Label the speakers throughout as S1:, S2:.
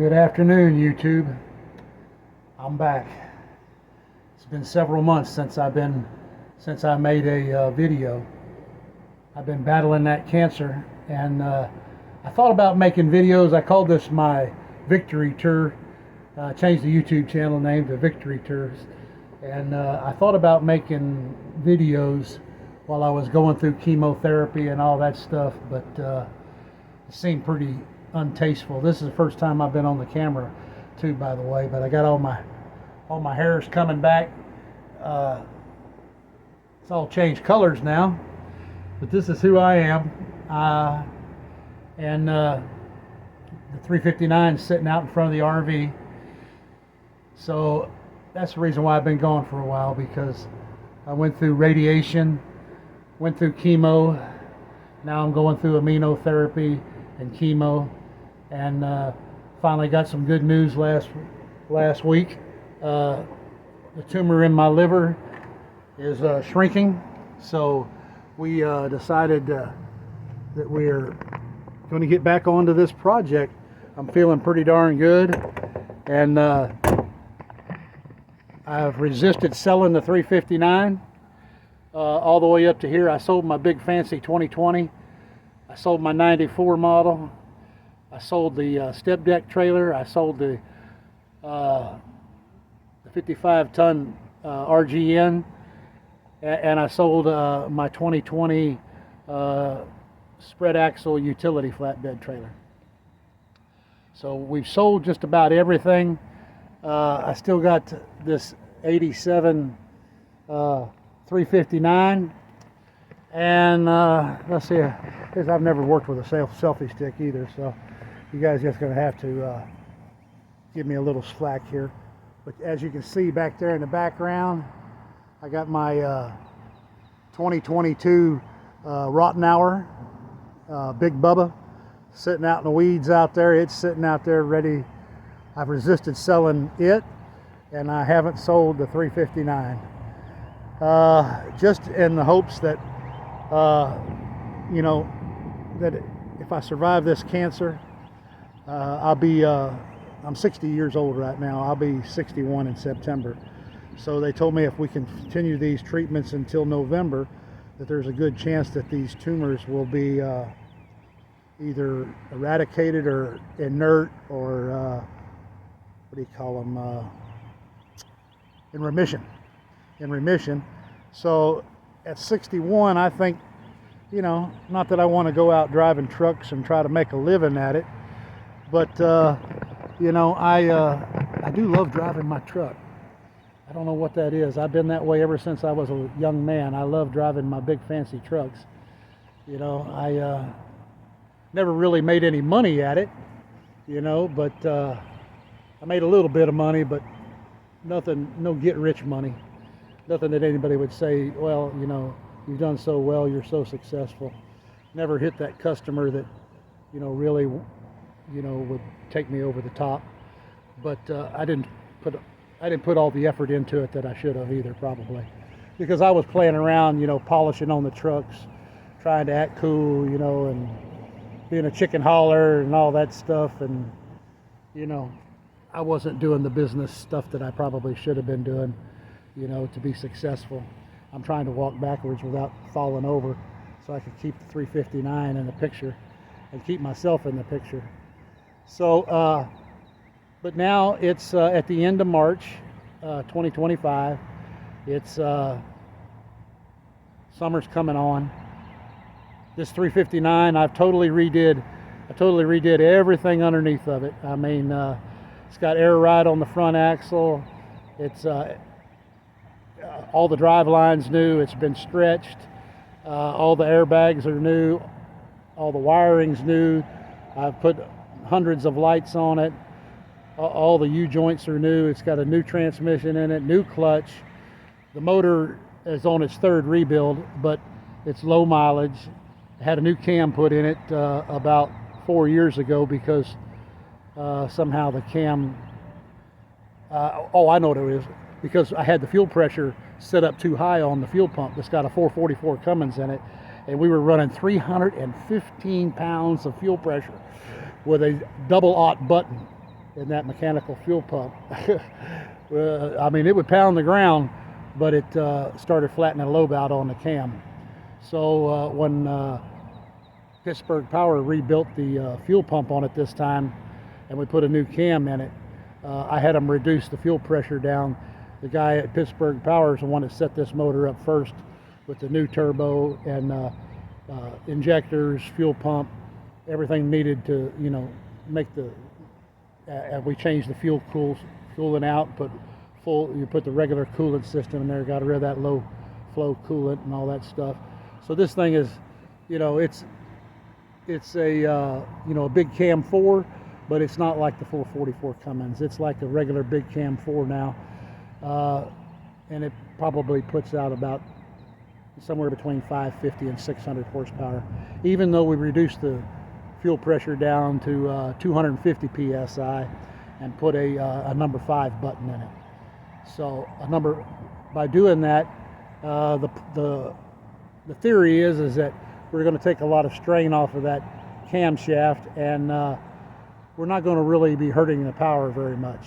S1: Good afternoon, YouTube. I'm back. It's been several months since I made a video. I've been battling that cancer, and I thought about making videos. I called this my victory tour. Changed the YouTube channel name to Victory Tours, and I thought about making videos while I was going through chemotherapy and all that stuff, but it seemed pretty untasteful. This is the first time I've been on the camera too, by the way, but I got all my hairs coming back. It's all changed colors now, but this is who I am. And the 359 is sitting out in front of the RV. So that's the reason why I've been gone for a while, because I went through radiation, went through chemo, now I'm going through immunotherapy and chemo, and finally got some good news last week. The tumor in my liver is shrinking, so we decided that we are going to get back onto this project. I'm feeling pretty darn good, and I've resisted selling the 359 all the way up to here. I sold my big fancy 2020. I sold my 94 model. I sold the step deck trailer. I sold the 55-ton RGN, and I sold my 2020 spread axle utility flatbed trailer. So we've sold just about everything. I still got this 87 359, and let's see, because I've never worked with a selfie stick either, so you guys just gonna have to give me a little slack here. But as you can see back there in the background, I got my 2022 Rottenauer Big Bubba sitting out in the weeds out there. It's sitting out there ready. I've resisted selling it, and I haven't sold the 359. Just in the hopes that, you know, that if I survive this cancer, I'll be, I'm 60 years old right now. I'll be 61 in September. So they told me if we can continue these treatments until November, that there's a good chance that these tumors will be either eradicated or inert, or what do you call them, in remission. So at 61, I think, you know, not that I want to go out driving trucks and try to make a living at it, but you know, I do love driving my truck. I don't know what that is. I've been that way ever since I was a young man. I love driving my big fancy trucks. You know, I never really made any money at it, you know, but I made a little bit of money, but nothing, no get rich money. Nothing that anybody would say, well, you know, you've done so well, you're so successful. Never hit that customer that, you know, really, you know, would take me over the top. But I didn't put all the effort into it that I should have either, probably, because I was playing around, you know, polishing on the trucks, trying to act cool, you know, and being a chicken hauler and all that stuff, and you know, I wasn't doing the business stuff that I probably should have been doing, you know, to be successful. I'm trying to walk backwards without falling over, so I could keep the 359 in the picture and keep myself in the picture. So, but now it's at the end of March 2025. It's summer's coming on. This 359, I totally redid everything underneath of it. I mean, it's got air ride on the front axle. It's all the drive lines new. It's been stretched. All the airbags are new. All the wiring's new. I've put hundreds of lights on it. All the U-joints are new. It's got a new transmission in it, new clutch. The motor is on its third rebuild, but it's low mileage. I had a new cam put in it about 4 years ago, because somehow the cam, oh, I know what it is, because I had the fuel pressure set up too high on the fuel pump. It's got a 444 Cummins in it, and we were running 315 pounds of fuel pressure with a double aught button. in that mechanical fuel pump. I mean, it would pound the ground, but it started flattening the lobe out on the cam. So when Pittsburgh Power rebuilt the fuel pump on it this time, and we put a new cam in it, I had them reduce the fuel pressure down. The guy at Pittsburgh Power is the one that set this motor up first with the new turbo and injectors, fuel pump, everything needed to, you know, make the. We changed the coolant out, you put the regular coolant system in there, got rid of that low flow coolant and all that stuff. So this thing is, you know, it's a you know, a big cam 4, but it's not like the 444 Cummins. It's like a regular big cam 4 now, and it probably puts out about somewhere between 550 and 600 horsepower, even though we reduced the fuel pressure down to 250 psi and put a number 5 button in it. So by doing that, the theory is that we're going to take a lot of strain off of that camshaft, and we're not going to really be hurting the power very much.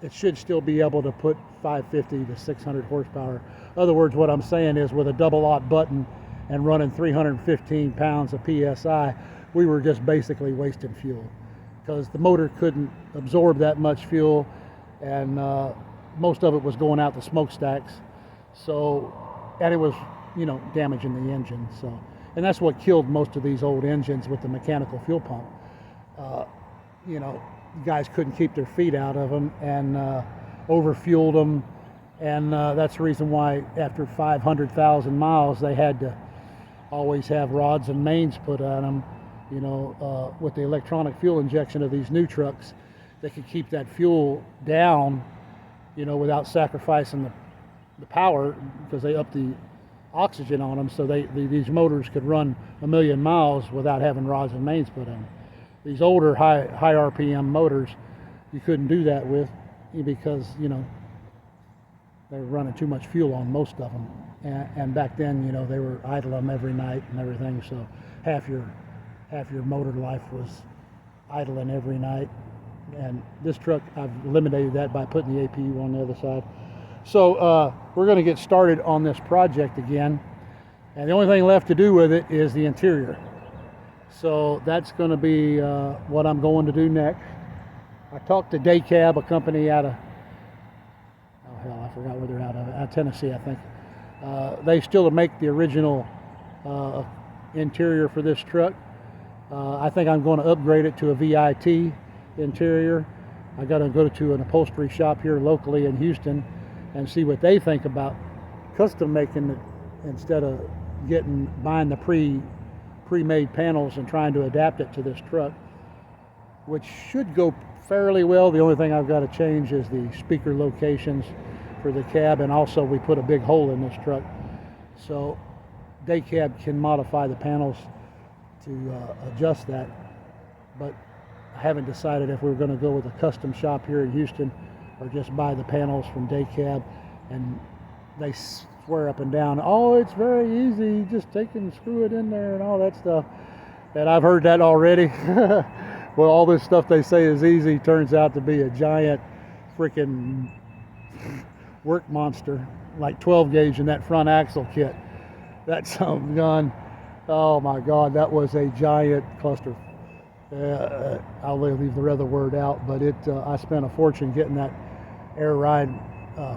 S1: It should still be able to put 550 to 600 horsepower. In other words, what I'm saying is, with a double aught button and running 315 pounds of PSI, we were just basically wasting fuel, because the motor couldn't absorb that much fuel, and most of it was going out the smokestacks. So, and it was, you know, damaging the engine. So, and that's what killed most of these old engines with the mechanical fuel pump. You know, guys couldn't keep their feet out of them and overfueled them, and that's the reason why after 500,000 miles they had to always have rods and mains put on them. You know, with the electronic fuel injection of these new trucks, they could keep that fuel down, you know, without sacrificing the power, because they up the oxygen on them, so these motors could run 1,000,000 miles without having rods and mains put in. These older high RPM motors, you couldn't do that with, because, you know, they were running too much fuel on most of them. And back then, you know, they were idle them every night and everything, so half your motor life was idling every night. And this truck, I've eliminated that by putting the APU on the other side. So we're going to get started on this project again, and the only thing left to do with it is the interior. So that's going to be what I'm going to do next. I talked to Daycab, a company out of, oh hell, I forgot where they're out of Tennessee, I think. They still make the original interior for this truck. I think I'm going to upgrade it to a VIT interior. I got to go to an upholstery shop here locally in Houston and see what they think about custom making it, instead of buying the pre-made panels and trying to adapt it to this truck, which should go fairly well. The only thing I've got to change is the speaker locations for the cab, and also we put a big hole in this truck, so Daycab can modify the panels to adjust that. But I haven't decided if we're going to go with a custom shop here in Houston or just buy the panels from Daycab. And they swear up and down, oh, it's very easy, just take and screw it in there and all that stuff. And I've heard that already. Well, all this stuff they say is easy turns out to be a giant freaking work monster, like 12 gauge in that front axle kit. That some gun, oh my God, that was a giant cluster. I'll leave the other word out, but I spent a fortune getting that air ride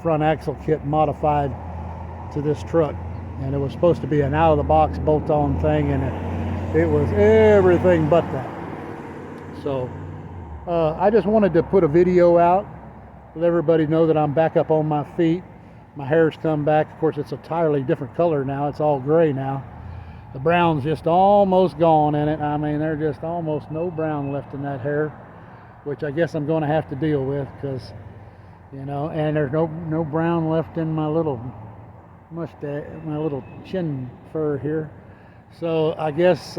S1: front axle kit modified to this truck, and it was supposed to be an out-of-the-box bolt-on thing, and it was everything but that. So I just wanted to put a video out, let everybody know that I'm back up on my feet. My hair's come back. Of course, it's an entirely different color now. It's all gray now. The brown's just almost gone in it. I mean, there's just almost no brown left in that hair, which I guess I'm going to have to deal with, because, you know, and there's no brown left in my little mustache, my little chin fur here. So I guess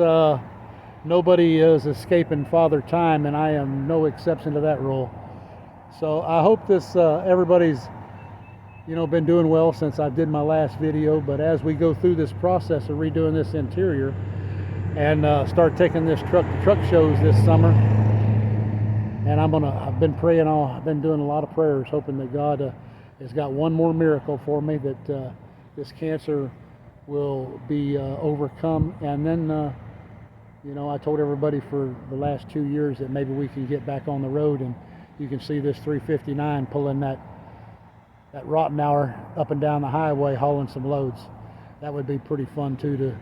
S1: nobody is escaping Father Time, and I am no exception to that rule. So I hope this everybody's, you know, been doing well since I did my last video. But as we go through this process of redoing this interior and start taking this truck to truck shows this summer and I've been praying I've been doing a lot of prayers, hoping that God has got one more miracle for me, that this cancer will be overcome. And then you know, I told everybody for the last 2 years that maybe we can get back on the road, and you can see this 359 pulling that Rottenauer up and down the highway, hauling some loads. That would be pretty fun too, to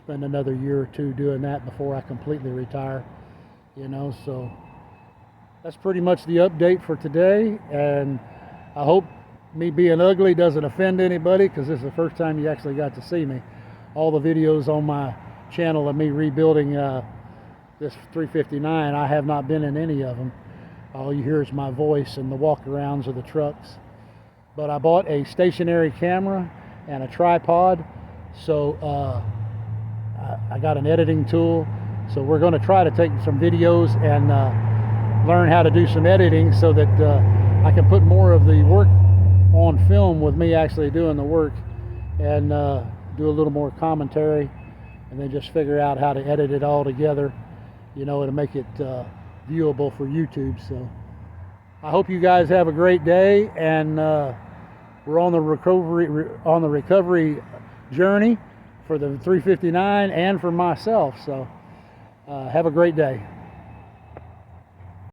S1: spend another year or two doing that before I completely retire, you know. So that's pretty much the update for today, and I hope me being ugly doesn't offend anybody, because this is the first time you actually got to see me. All the videos on my channel of me rebuilding this 359, I have not been in any of them. All you hear is my voice and the walk-arounds of the trucks. But I bought a stationary camera and a tripod, so I got an editing tool. So we're going to try to take some videos and learn how to do some editing, so that I can put more of the work on film with me actually doing the work, and do a little more commentary, and then just figure out how to edit it all together, you know, to make it viewable for YouTube. So I hope you guys have a great day, and we're on the recovery journey for the 359 and for myself. So have a great day.